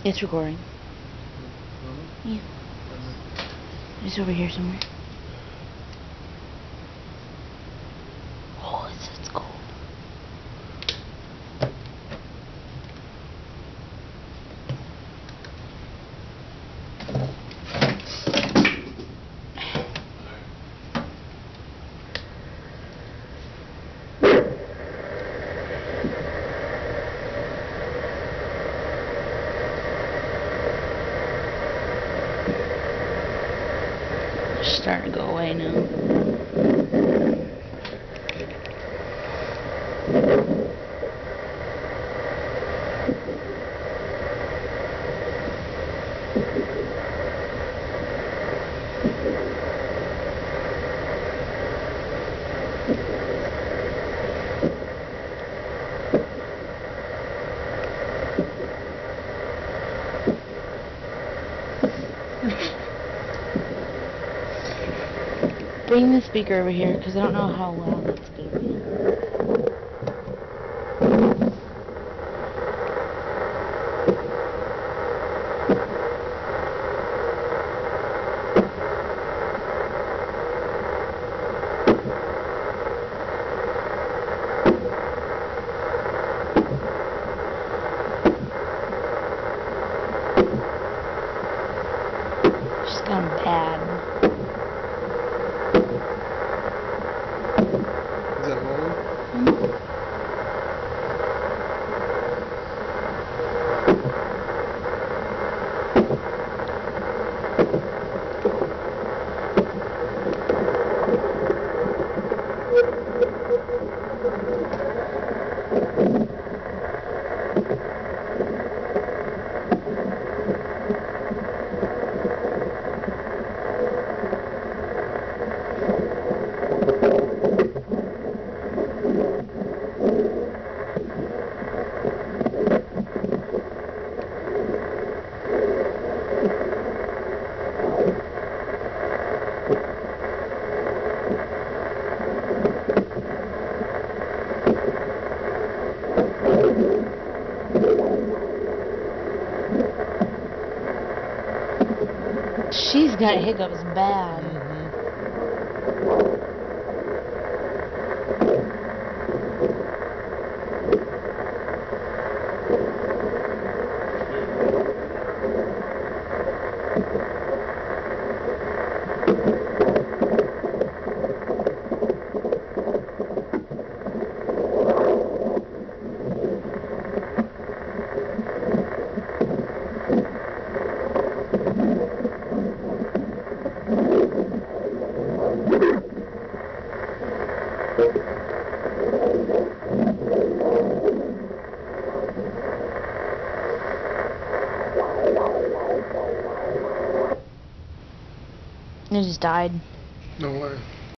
It's recording. Yeah. It's over here somewhere. Oh, it's cold. Starting to go away now. Bring the speaker over here, because I don't know how loud it's going to be. She's gone bad. Is that rolling? She's got hiccups bad. It just died. No way.